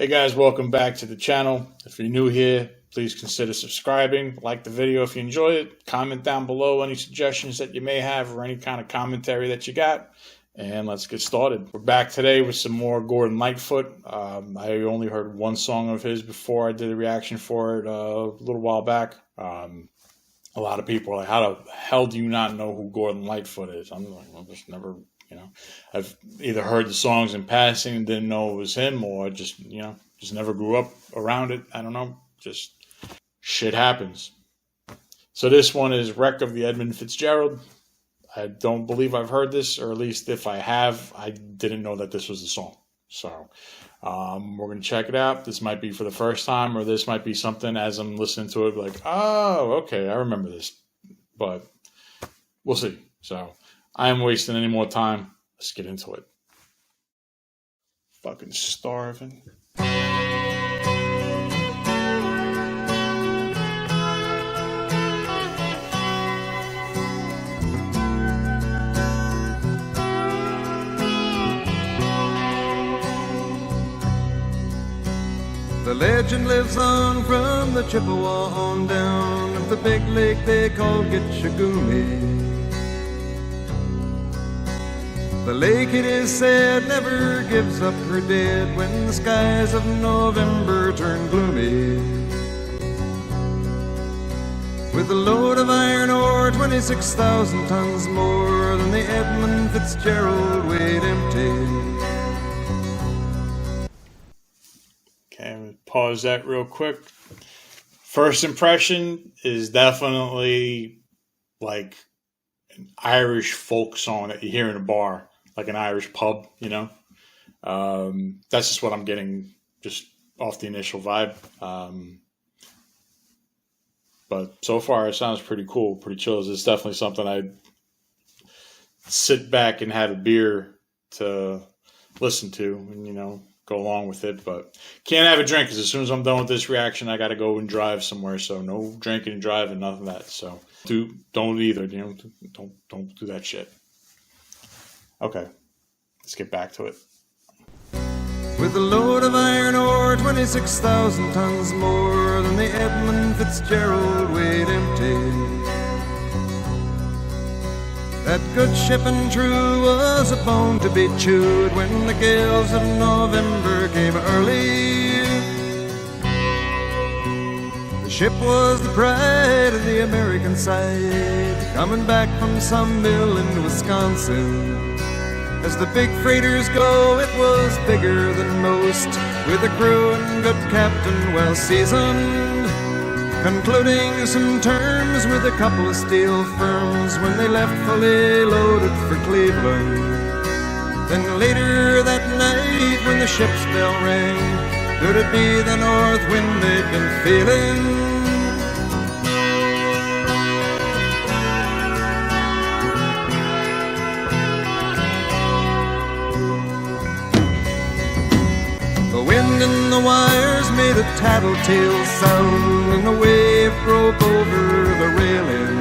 Hey guys, welcome back to the channel. If you're new here, please consider subscribing. Like the video if you enjoy it. Comment down below any suggestions that you may have or any kind of commentary that you got. And let's get started. We're back today with some more Gordon Lightfoot. I only heard one song of his before I did a reaction for it a little while back. A lot of people are like, how the hell do you not know who Gordon Lightfoot is? I'm like, well, just never... I've either heard the songs in passing and didn't know it was him, or just never grew up around it. I don't know. Just shit happens. So this one is Wreck of the Edmund Fitzgerald. I don't believe I've heard this, or at least if I have, I didn't know that this was the song. So we're going to check it out. This might be for the first time, or this might be something as I'm listening to it, like, oh, okay, I remember this. But we'll see. So I am wasting any more time. Let's get into it. Fucking starving. The legend lives on from the Chippewa on down of the big lake they call Gitchagumi. The lake, it is said, never gives up her dead when the skies of November turn gloomy. With a load of iron ore, 26,000 tons more than the Edmund Fitzgerald weighed empty. Okay, pause that real quick. First impression is definitely like an Irish folk song that you hear in a bar. Like an Irish pub, That's just what I'm getting just off the initial vibe. But so far, it sounds pretty cool, pretty chill. It's definitely something I'd sit back and have a beer to listen to and, go along with it. But can't have a drink because as soon as I'm done with this reaction, I got to go and drive somewhere. So no drinking and driving, nothing of that. So don't either, don't do that shit. Okay, let's get back to it. With a load of iron ore, 26,000 tons more than the Edmund Fitzgerald weighed empty. That good ship and true was a bone to be chewed when the gales of November came early. The ship was the pride of the American side, coming back from some mill in Wisconsin. As the big freighters go, it was bigger than most, with a crew and good captain well seasoned, concluding some terms with a couple of steel firms when they left fully loaded for Cleveland. Then later that night when the ship's bell rang, could it be the north wind they'd been feeling? And the wires made a tattletale sound, and the wave broke over the railing.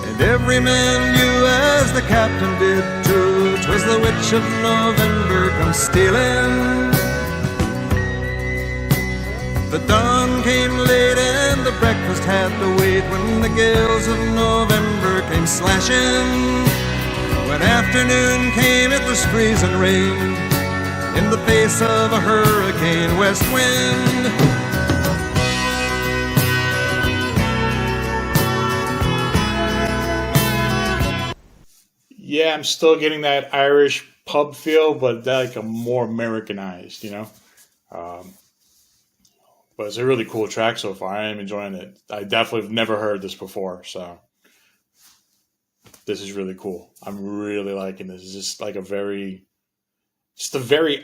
And every man knew, as the captain did too, 'twas the witch of November come stealing. The dawn came late and the breakfast had to wait when the gales of November came slashing. When afternoon came, it was freezing rain in the face of a hurricane west wind. Yeah, I'm still getting that Irish pub feel, but like a more Americanized, But it's a really cool track so far. I am enjoying it. I definitely have never heard this before, so this is really cool. I'm really liking this. It's just like a very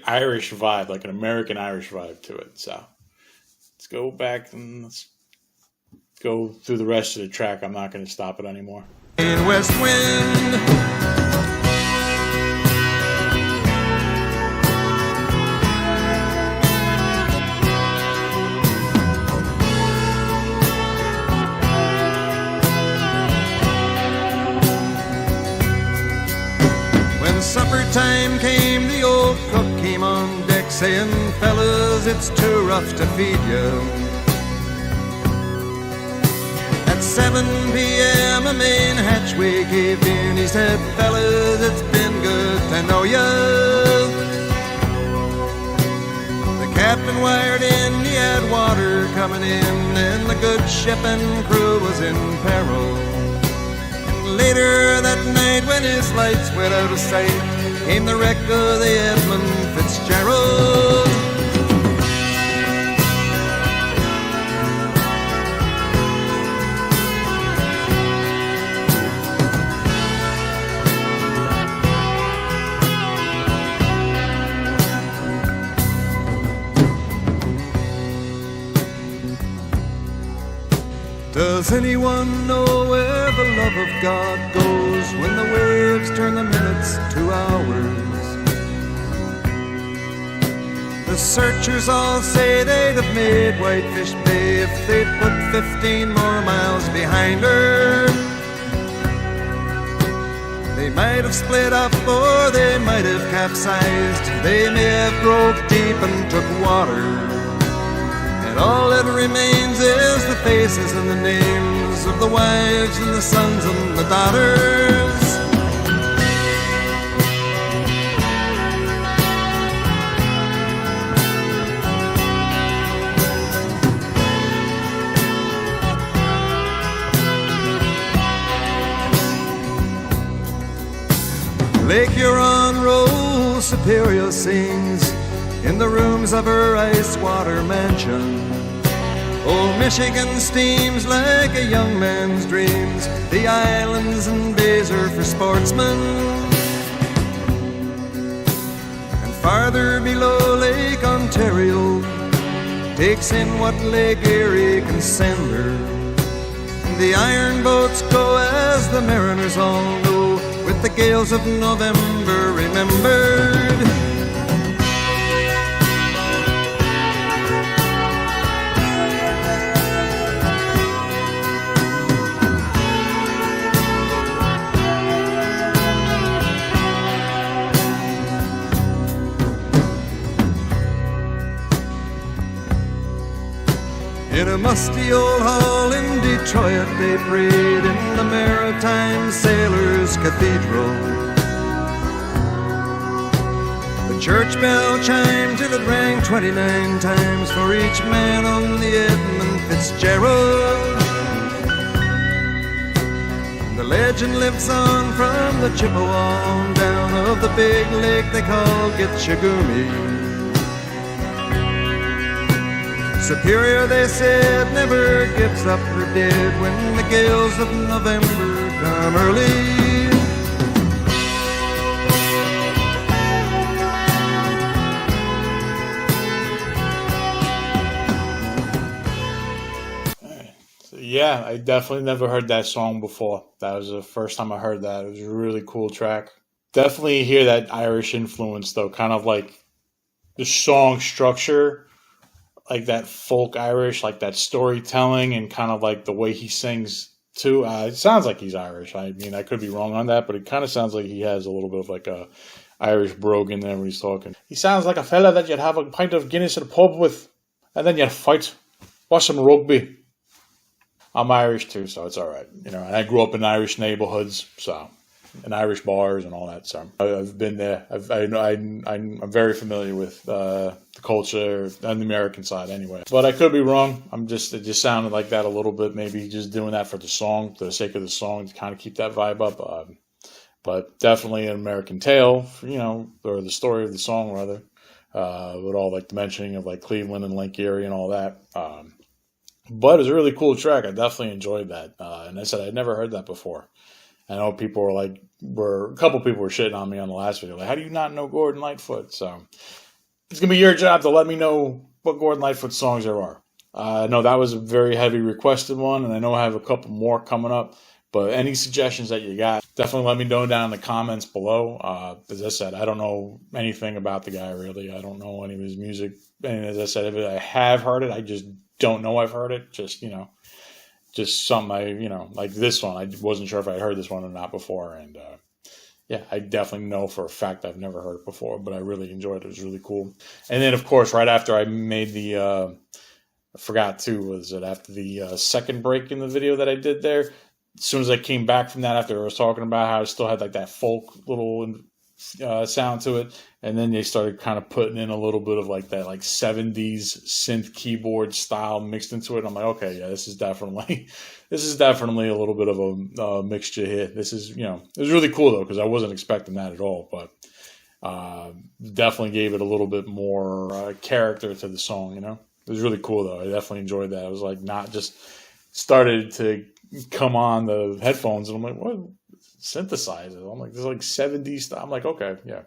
Irish vibe, like an American Irish vibe to it. So let's go back and let's go through the rest of the track. I'm not going to stop it anymore. In west wind. When supper time came, the old cook came on deck saying, fellas, it's too rough to feed you. At 7 p.m. a main hatchway caved in. He said, fellas, it's been good to know you. The captain wired in, he had water coming in, and the good ship and crew was in peril. And later that night when his lights went out of sight, came the wreck of the Edmund Fitzgerald. Does anyone know where the love of God goes when the waves turn the minutes to hours? The searchers all say they'd have made Whitefish Bay if they'd put 15 more miles behind her. They might have split up or they might have capsized. They may have broke deep and took water. And all that remains is the faces and the names of the wives and the sons and the daughters. Lake Huron rolls, Superior sings in the rooms of her ice-water mansion. Old Michigan steams like a young man's dreams. The islands and bays are for sportsmen. And farther below, Lake Ontario takes in what Lake Erie can send her. And the iron boats go, as the mariners all know, with the gales of November remembered. In a musty old hall in Detroit they prayed in the Maritime Sailors' Cathedral. The church bell chimed till it rang 29 times for each man on the Edmund Fitzgerald. And the legend lives on from the Chippewa on down of the big lake they call Gitchagumi. Superior, they said, never gives up her dead when the gales of November come early. So yeah, I definitely never heard that song before. That was the first time I heard that. It was a really cool track. Definitely hear that Irish influence, though, kind of like the song structure. Like that folk Irish, like that storytelling and kind of like the way he sings too. It sounds like he's Irish. I mean, I could be wrong on that, but it kind of sounds like he has a little bit of like a Irish brogue in there when he's talking. He sounds like a fella that you'd have a pint of Guinness at a pub with, and then you'd fight, watch some rugby. I'm Irish too, so it's all right. You know, and I grew up in Irish neighborhoods, so and Irish bars and all that. So I've been there. I'm very familiar with the culture on the American side, anyway. But I could be wrong. It just sounded like that a little bit. Maybe just doing that for the song, for the sake of the song, to kind of keep that vibe up. But definitely an American tale, you know, or the story of the song rather, with all like the mentioning of like Cleveland and Lake Erie and all that. But it was a really cool track. I definitely enjoyed that. And I said I'd never heard that before. I know people were a couple people were shitting on me on the last video. Like, how do you not know Gordon Lightfoot? So it's going to be your job to let me know what Gordon Lightfoot songs there are. I know that was a very heavy requested one, and I know I have a couple more coming up. But any suggestions that you got, definitely let me know down in the comments below. As I said, I don't know anything about the guy, really. I don't know any of his music. And as I said, if I have heard it, I just don't know I've heard it. Just, you know. Just something like this one. I wasn't sure if I heard this one or not before. And, yeah, I definitely know for a fact I've never heard it before, but I really enjoyed it. It was really cool. And then, of course, right after I made the, I forgot too, was it after the second break in the video that I did there? As soon as I came back from that, after I was talking about how I still had like that folk little sound to it, and then they started kind of putting in a little bit of like that like 70s synth keyboard style mixed into it. I'm like, okay, yeah, this is definitely a little bit of a mixture here. This is, you know, it was really cool though, because I wasn't expecting that at all, but definitely gave it a little bit more character to the song, you know. It was really cool though. I definitely enjoyed that. I was like, not just started to come on the headphones, and I'm like, what? Synthesizer. I'm like, there's like 70s stuff. I'm like, okay, yeah,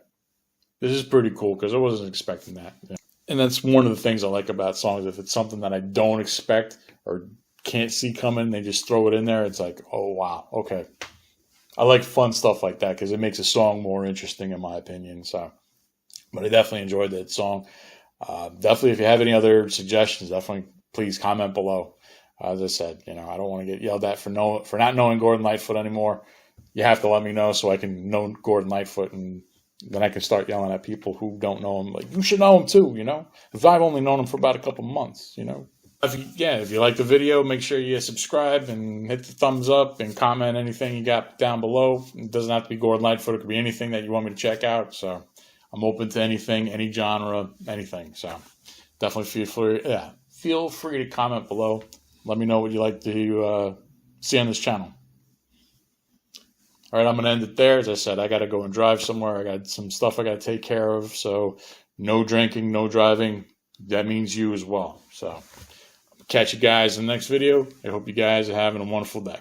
this is pretty cool, because I wasn't expecting that. Yeah. And that's one of the things I like about songs. If it's something that I don't expect or can't see coming, they just throw it in there. It's like, oh wow, okay. I like fun stuff like that, because it makes a song more interesting, in my opinion. So, but I definitely enjoyed that song. Definitely, if you have any other suggestions, definitely please comment below. As I said, you know, I don't want to get yelled at for not knowing Gordon Lightfoot anymore. You have to let me know so I can know Gordon Lightfoot, and then I can start yelling at people who don't know him. Like, you should know him too, you know? If I've only known him for about a couple months, you know? If you like the video, make sure you subscribe and hit the thumbs up and comment anything you got down below. It doesn't have to be Gordon Lightfoot. It could be anything that you want me to check out. So I'm open to anything, any genre, anything. So definitely feel free to comment below. Let me know what you like to see on this channel. All right, I'm going to end it there. As I said, I got to go and drive somewhere. I got some stuff I got to take care of. So no drinking, no driving. That means you as well. So catch you guys in the next video. I hope you guys are having a wonderful day.